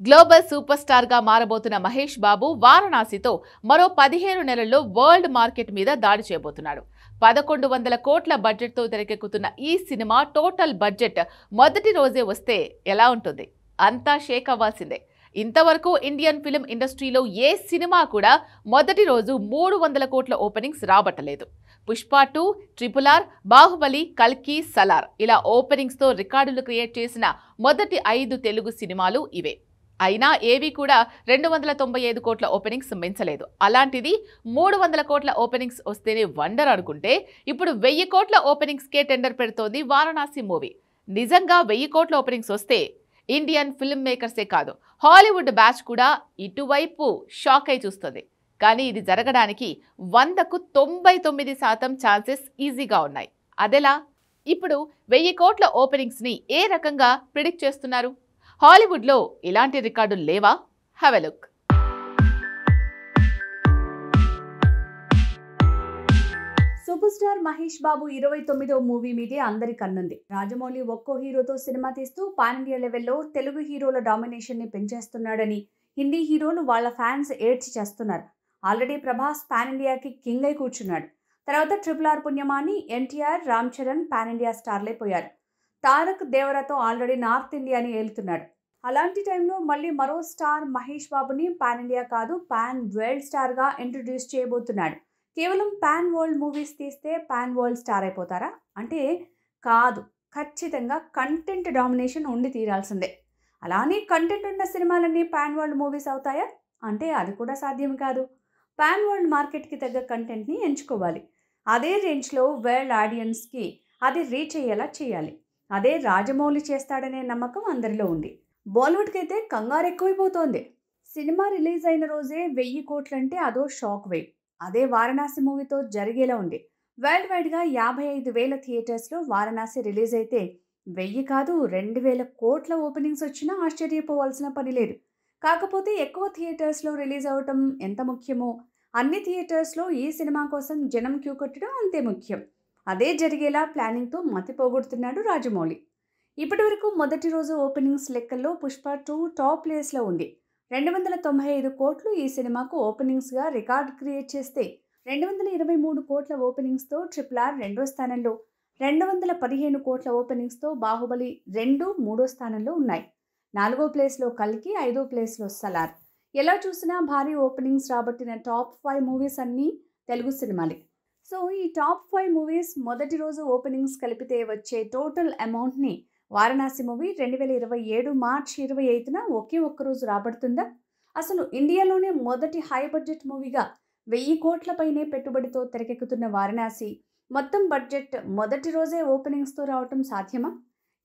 Global super star గా మారబోతున్న మహేష్ బాబు వారణాసితో మరో 15 నెలల్లో వరల్డ్ మార్కెట్ మీద దాడి చేయబోతున్నాడు. 1100 కోట్ల బడ్జెట్ తో తెరకెక్కుతున్న ఈ సినిమా టోటల్ బడ్జెట్ మొదటి రోజే వస్తే ఎలా ఉంటుంది? అంతా షేక్ అవ్వాల్సిందే. ఇంతవరకు ఇండియన్ ఫిల్మ్ ఇండస్ట్రీలో ఏ సినిమా కూడా మొదటి రోజు 300 కోట్ల ఓపెనింగ్స్ రాబట్టలేదు. పుష్ప 2, RRR, బాహుబలి, కల్కి, సలార్ ఇలా ఓపెనింగ్స్ తో రికార్డులు క్రియేట్ చేసిన మొదటి 5 తెలుగు సినిమాలు ఇవే. అయినా ఏవి కూడా 295 కోట్ల ఓపెనింగ్స్ మించలేదు. అలాంటిది 300 కోట్ల ఓపెనింగ్స్ వస్తేనే వండర్ అనుకుంటే ఇప్పుడు 1000 కోట్ల ఓపెనింగ్స్కే టెండర్ పెడుతోంది వారణాసి మూవీ. నిజంగా 1000 కోట్ల ఓపెనింగ్స్ వస్తే ఇండియన్ ఫిల్మ్ మేకర్సే కాదు, హాలీవుడ్ బ్యాచ్ కూడా ఇటువైపు షాక్ అయి చూస్తుంది. కానీ ఇది జరగడానికి 100కు 99% ఛాన్సెస్ ఈజీగా ఉన్నాయి. అదెలా? ఇప్పుడు 1000 కోట్ల ఓపెనింగ్స్ ని ఏ రకంగా ప్రిడిక్ట్ చేస్తున్నారు? హాలీవుడ్లో ఇలాంటి రికార్డులు లేవా? Have a look. Super star Mahesh Babu 29వ మూవీ మీదే అందరి కన్నుంది. రాజమౌళి ఒక్కో హీరోతో సినిమా తీస్తూ పాన్ ఇండియా లెవెల్లో తెలుగు హీరోల డామినేషన్ ని పెంచేస్తున్నాడని హిందీ హీరోలు వాళ్ళ ఫ్యాన్స్ ఏడ్చి చేస్తున్నారు. ఆల్రెడీ ప్రభాస్ పాన్ ఇండియాకి కింగ్ అయి కూర్చున్నాడు. తర్వాత RRR పుణ్యమాని ఎన్టీఆర్, రామ్ చరణ్ పాన్ ఇండియా స్టార్లే పోయారు. తారక్ దేవరాతో ఆల్రెడీ నార్త్ ఇండియాని ఏలుతున్నాడు. అలాంటి టైంలో మళ్ళీ మరో స్టార్ మహేష్ బాబుని పాన్ ఇండియా కాదు పాన్ వరల్డ్ స్టార్గా ఇంట్రడ్యూస్ చేయబోతున్నాడు. కేవలం పాన్ వరల్డ్ మూవీస్ తీస్తే పాన్ వరల్డ్ స్టార్ అయిపోతారా అంటే కాదు, ఖచ్చితంగా కంటెంట్ డామినేషన్ ఉండి తీరాల్సిందే. అలానే కంటెంట్ ఉన్న సినిమాలన్నీ పాన్ వరల్డ్ మూవీస్ అవుతాయా అంటే అది కూడా సాధ్యం కాదు. పాన్ వరల్డ్ మార్కెట్కి తగ్గ కంటెంట్ని ఎంచుకోవాలి. అదే రేంజ్లో వరల్డ్ ఆడియన్స్కి అది రీచ్ అయ్యేలా చేయాలి. అదే రాజమౌళి చేస్తాడనే నమ్మకం అందరిలో ఉంది. బాలీవుడ్కి అయితే కంగారు ఎక్కువైపోతోంది. సినిమా రిలీజ్ అయిన రోజే 1000 కోట్లంటే అదో షాక్ వేవ్. అదే వారణాసి మూవీతో జరిగేలా ఉంది. వరల్డ్ వైడ్గా 55,000 థియేటర్స్లో వారణాసి రిలీజ్ అయితే 1000 కాదు 2000 కోట్ల ఓపెనింగ్స్ వచ్చినా ఆశ్చర్యపోవాల్సిన పని లేదు. కాకపోతే ఎక్కువ థియేటర్స్లో రిలీజ్ అవ్వటం ఎంత ముఖ్యమో అన్ని థియేటర్స్లో ఈ సినిమా కోసం జనం క్యూ కట్టడం అంతే ముఖ్యం. అదే జరిగేలా ప్లానింగ్తో మతిపోగొడుతున్నాడు రాజమౌళి. ఇప్పటి వరకు మొదటి రోజు ఓపెనింగ్స్ లెక్కల్లో పుష్ప 2 టాప్ ప్లేస్లో ఉంది. 295 కోట్లు ఈ సినిమాకు ఓపెనింగ్స్గా రికార్డ్ క్రియేట్ చేస్తే 223 కోట్ల ఓపెనింగ్స్తో RRR రెండో స్థానంలో, 215 కోట్ల ఓపెనింగ్స్తో బాహుబలి 2 మూడో స్థానంలో ఉన్నాయి. 4వ ప్లేస్లో కల్కి, 5వ ప్లేస్లో సలార్. ఎలా చూసినా భారీ ఓపెనింగ్స్ రాబట్టిన టాప్ 5 మూవీస్ అన్నీ తెలుగు సినిమాలే. సో ఈ టాప్ 5 మూవీస్ మొదటి రోజు ఓపెనింగ్స్ కలిపితే వచ్చే టోటల్ అమౌంట్ని వారణాసి మూవీ 2027 మార్చి 25న ఒకే ఒక్కరోజు రాబడుతుందా? అసలు ఇండియాలోనే మొదటి హై బడ్జెట్ మూవీగా 1000 కోట్ల పైనే పెట్టుబడితో తెరకెక్కుతున్న వారణాసి మొత్తం బడ్జెట్ మొదటి రోజే ఓపెనింగ్స్తో రావటం సాధ్యమా?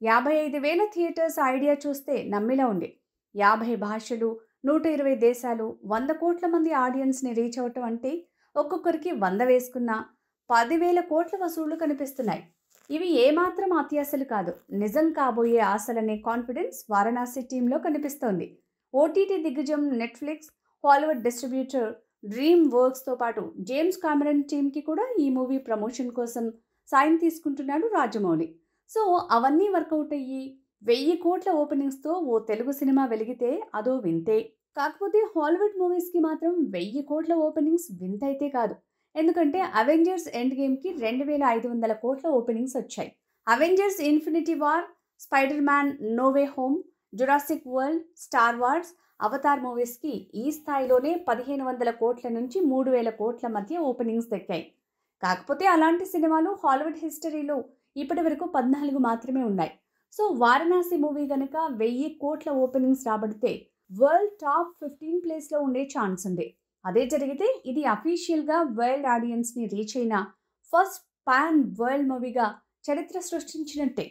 55,000 థియేటర్స్ ఐడియా చూస్తే నమ్మిలా ఉంది. 50 భాషలు, 120 దేశాలు, 100 కోట్ల మంది ఆడియన్స్ని రీచ్ అవ్వటం అంటే ఒక్కొక్కరికి 100 వేసుకున్న 10,000 కోట్ల వసూళ్లు కనిపిస్తున్నాయి. ఇవి ఏమాత్రం అత్యాశలు కాదు, నిజం కాబోయే ఆశలనే కాన్ఫిడెన్స్ వారణాసి టీంలో కనిపిస్తోంది. ఓటీటీ దిగ్గజం నెట్ఫ్లిక్స్, హాలీవుడ్ డిస్ట్రిబ్యూటర్ డ్రీమ్ వర్క్స్తో పాటు జేమ్స్ కామెరన్ టీంకి కూడా ఈ మూవీ ప్రమోషన్ కోసం సాయం తీసుకుంటున్నాడు రాజమౌళి. సో అవన్నీ వర్కౌట్ అయ్యి 1000 కోట్ల ఓపెనింగ్స్తో ఓ తెలుగు సినిమా వెలిగితే అదో వింతే. కాకపోతే హాలీవుడ్ మూవీస్కి మాత్రం 1000 కోట్ల ఓపెనింగ్స్ వింతైతే కాదు. ఎందుకంటే అవెంజర్స్ ఎండ్ గేమ్కి 2500 కోట్ల ఓపెనింగ్స్ వచ్చాయి. Avengers Infinity War, Spider Man No Way Home, Jurassic World, Star Wars, Avatar మూవీస్కి ఈ స్థాయిలోనే 1500 కోట్ల నుంచి 3000 కోట్ల మధ్య ఓపెనింగ్స్ దక్కాయి. కాకపోతే అలాంటి సినిమాలు హాలీవుడ్ హిస్టరీలో ఇప్పటి వరకు 14 మాత్రమే ఉన్నాయి. సో వారణాసి మూవీ కనుక 1000 కోట్ల ఓపెనింగ్స్ రాబడితే వరల్డ్ టాప్ 15 ప్లేస్లో ఉండే ఛాన్స్ ఉంది. అదే జరిగితే ఇది అఫీషియల్గా వరల్డ్ ఆడియన్స్ని రీచ్ అయిన ఫస్ట్ పాన్ వరల్డ్ మూవీగా చరిత్ర సృష్టించినట్టే.